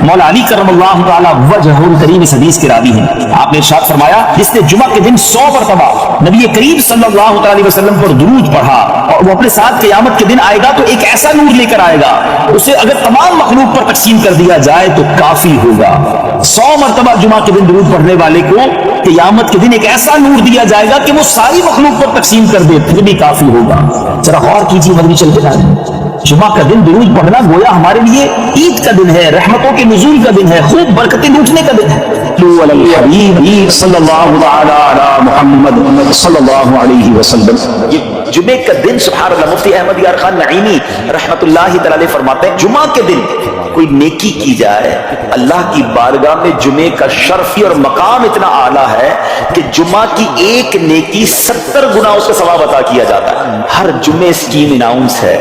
مولا علی کرم اللہ تعالی وجہ الکریم اس حدیث کے راوی ہیں. آپ نے ارشاد فرمایا جس نے جمعہ کے دن 100 مرتبہ نبی کریم صلی اللہ علیہ وسلم پر درود پڑھا اور وہ اپنے ساتھ قیامت کے دن آئے گا تو ایک ایسا نور لے کر آئے گا اسے اگر تمام مخلوق پر تقسیم کر دیا جائے تو کافی ہوگا. 100 مرتبہ جمعہ کے دن درود پڑھنے والے کو قیامت کے دن ایک ایسا نور دیا جائے گا کہ وہ ساری مخلوق پر تقسیم کر دے پھر بھی کافی ہوگا. ذرا غور کیجیے مدنی چل کے جائیں. جمعہ کا دن درود پڑھنا گویا ہمارے لیے عید کا دن ہے, رحمتوں کے نزول کا دن ہے, خوب برکتیں لوٹنے کا دن ہے. صلی اللہ علی محمد صلی اللہ علیہ وسلم. یہ جمعے کا دن سبحان اللہ مفتی احمد یار خان نعیمی رحمت اللہ تعالی فرماتے ہیں جمعہ کے دن کوئی نیکی کی جائے اللہ کی بارگاہ میں جمعے کا شرف اور مقام اتنا اعلیٰ ہے کہ جمعہ کی ایک نیکی 70 گنا اس کا ثواب عطا کیا جاتا ہے. ہر جمعے اسکیم اناؤنس ہے,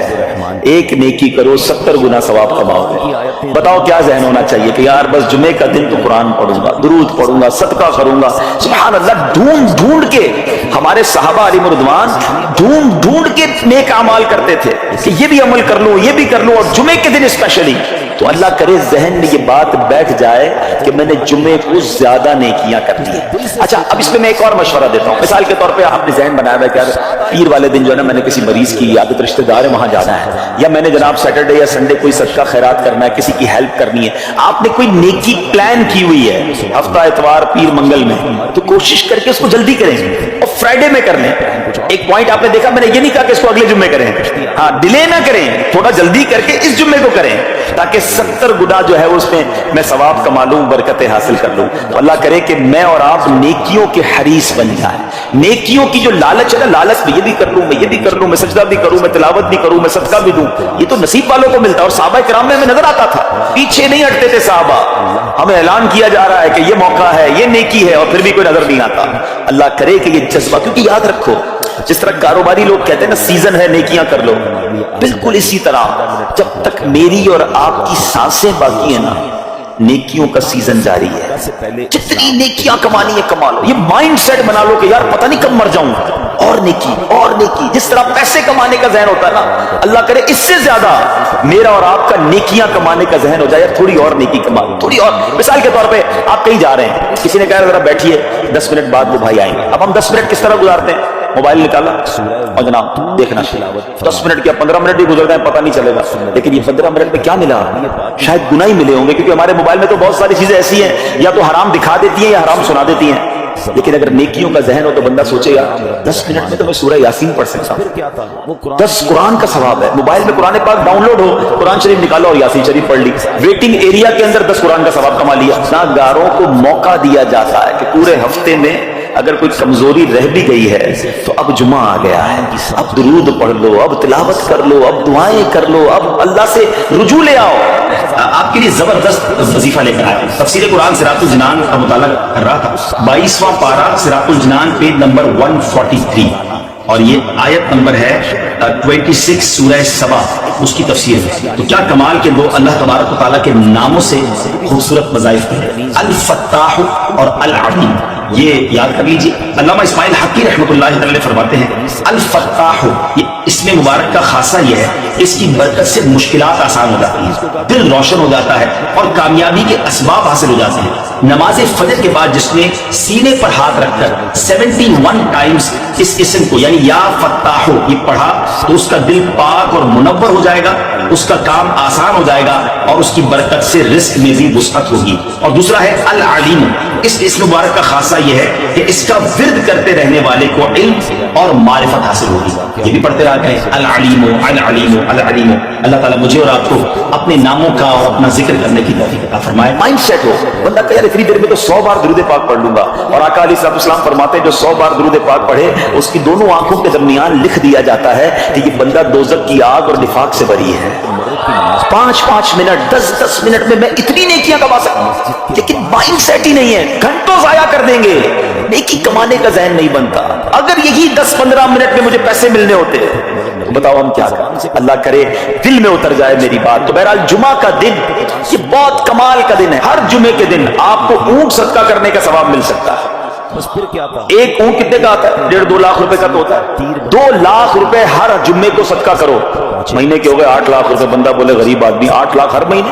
ایک نیکی کرو 70 گنا ثواب کماؤ گے. بتاؤ کیا ذہن ہونا چاہیے کہ یار بس جمعے کا دن تو قرآن پڑھوں گا, درود پڑھوں گا, صدقہ کروں گا. سبحان اللہ ڈھونڈ ڈھونڈ کے ہمارے صحابہ علیہ رضوان ڈھونڈ ڈھونڈ کے نیک اعمال کرتے تھے کہ یہ بھی عمل کر لوں, یہ بھی کر لوں, اور جمعے کے دن اسپیشلی. تو اللہ کرے ذہن میں یہ بات بیٹھ جائے کہ میں نے جمعے کو زیادہ نیکیاں کر دی. اچھا اب اس پہ میں ایک اور مشورہ دیتا ہوں. مثال کے طور پہ آپ نے ذہن بنایا ہے کہ پیر والے دن جو ہے نا میں نے کسی مریض کی عادت رشتہ دار ہے وہاں جانا ہے, یا میں نے جناب سیٹرڈے یا سنڈے کوئی صدقہ خیرات کرنا ہے, کسی کی ہیلپ کرنی ہے. آپ نے کوئی نیکی پلان کی ہوئی ہے ہفتہ اتوار پیر منگل میں, تو کوشش کر کے اس کو جلدی کریں اور فرائیڈے میں کر لیں. ایک پوائنٹ آپ نے دیکھا, میں نے یہ نہیں کہا کہ اس کو اگلے جمعے کریں, ہاں ڈیلے نہ کریں, تھوڑا جلدی کر کے اس جمعے کو کریں تاکہ 70 گنا جو ہے اس میں ثواب کما لوں, برکتیں حاصل کر لوں. تو اللہ کرے کہ میں اور آپ نیکیوں کے حریص بن جائیں. نیکیوں کی جو لالچ ہے نا, لالچ میں یہ بھی کر لوں, میں یہ بھی کر لوں, میں سجدہ بھی کروں, میں تلاوت بھی کروں, میں صدقہ بھی دوں, یہ تو نصیب والوں کو ملتا ہے. اور صحابہ کرام میں ہمیں نظر آتا تھا پیچھے نہیں ہٹتے تھے صحابہ. ہمیں اعلان کیا جا رہا ہے کہ یہ موقع ہے, یہ نیکی ہے, اور پھر بھی کوئی نظر نہیں آتا. اللہ کرے کہ یہ جذبہ, کیونکہ یاد رکھو جس طرح کاروباری لوگ کہتے ہیں نا سیزن ہے نیکیاں کر لو, بالکل اسی طرح جب تک میری اور آپ کی سانسیں باقی ہیں نا نیکیوں کا سیزن جاری ہے. جتنی نیکیاں کمانی ہے کما لو. یہ مائنڈ سیٹ بنا لو کہ یار پتہ نہیں کب مر جاؤں, اور نیکی اور نیکی. جس طرح پیسے کمانے کا ذہن ہوتا ہے نا, اللہ کرے اس سے زیادہ میرا اور آپ کا نیکیاں کمانے کا ذہن ہو جائے, یار تھوڑی اور نیکی کما لو, تھوڑی اور. مثال کے طور پہ آپ کہیں جا رہے ہیں, کسی نے کہا ذرا بیٹھیے 10 منٹ بعد وہ بھائی آئیں گے. اب ہم 10 منٹ کس طرح گزارتے ہیں, موبائل نکالا اور جناب دیکھنا, 10 منٹ کیا 15 منٹ بھی گزر گئے پتہ نہیں چلے گا. لیکن یہ 15 منٹ میں کیا ملا, شاید گناہ ہی ملے ہوں گے, کیونکہ ہمارے موبائل میں تو بہت ساری چیزیں ایسی ہیں یا تو حرام دکھا دیتی ہیں یا حرام سنا دیتی ہیں. لیکن اگر نیکیوں کا ذہن ہو تو بندہ سوچے گا 10 منٹ میں تو میں سورہ یاسین پڑھ سکتا ہوں, 10 قرآن کا ثواب ہے. موبائل میں قرآن پاک ڈاؤن لوڈ ہو, قرآن شریف نکالو اور یاسین شریف پڑھ لی, ویٹنگ ایریا کے اندر 10 قرآن کا ثواب کما لیا. گناہگاروں کو موقع دیا جاتا ہے کہ پورے ہفتے میں اگر کوئی کمزوری رہ بھی گئی ہے تو اب جمعہ آ گیا ہے, اب درود پڑھ لو, اب تلاوت کر لو, اب دعائیں کر لو, اب اللہ سے رجوع لے آؤ. آپ کے لیے زبردست وظیفہ لے کر آئے. تفسیر قرآن صراط الجنان کا مطالعہ کر رہا تھا, 22واں پارہ صراط الجنان پیج نمبر 143, اور یہ آیت نمبر ہے 26 سورہ سبا, اس کی تفسیر ہے. تو کیا کمال کے دو اللہ تبارک و تعالیٰ کے ناموں سے خوبصورت وظائف ہیں, الفتاح اور العلیم. یہ یاد کر لیجیے. علامہ اسماعیل حقی رحمۃ اللہ تعالی فرماتے ہیں الفتاح, یہ اس میں مبارک کا خاصہ یہ ہے اس کی برکت سے مشکلات آسان ہو جاتی ہیں, دل روشن ہو جاتا ہے اور کامیابی کے اسباب حاصل ہو جاتے ہیں. نماز فجر کے بعد جس نے سینے پر ہاتھ رکھ کر 71 ٹائمز اس اسم کو یعنی یا فتاح یہ پڑھا تو اس کا دل پاک اور منور ہو جائے گا, اس کا کام آسان ہو جائے گا اور اس کی برکت سے رزق میں بھی وسعت ہوگی. اور دوسرا ہے العلیم, اس اسم مبارک کا خاصہ یہ ہے کہ اس کا ورد کرتے رہنے والے کو علم اور معرفت حاصل ہوگی. یہ بھی پڑھتے رہا کریں العلیم العلیم العلیم. اللہ تعالیٰ مجھے اور آپ کو اپنے ناموں کا اور اپنا ذکر کرنے کی توفیق عطا فرمائے. مائنڈ سیٹ ہو, بندہ کہ یار اتنی دیر میں تو 100 بار درود پاک پڑھ لوں گا, اور آقا علیہ السلام فرماتے ہیں جو 100 بار درود پاک پڑھے اس کی دونوں آنکھوں کے درمیان لکھ دیا جاتا ہے کہ یہ بندہ دوزخ کی آگ اور نفاق سے بری ہے. 5 منٹ 10 منٹ میں اتنی نیکیاں کما سکتا ہوں, لیکن مائنڈ سیٹ ہی نہیں ہے, گھنٹوں ضائع کر دیں گے, نیکی کمانے کا ذہن نہیں بنتا. اگر یہی 10-15 منٹ میں مجھے پیسے ملنے ہوتے تو بتاؤ ہم کیا کریں. اللہ کرے دل میں اتر جائے میری بات. تو بہرحال جمعہ کا دن یہ بہت کمال کا دن ہے. ہر جمعے کے دن آپ کو اونٹ صدقہ کرنے کا ثواب مل سکتا ہے. ایک اونٹ کتنے کا آتا ہے, 1.5-2 لاکھ روپے کا تو ہوتا ہے. 2 لاکھ روپے ہر جمعے کو صدقہ کرو, مہینے کے ہو گئے 8 لاکھ روپے. بندہ بولے غریب آدمی 8 لاکھ ہر مہینے,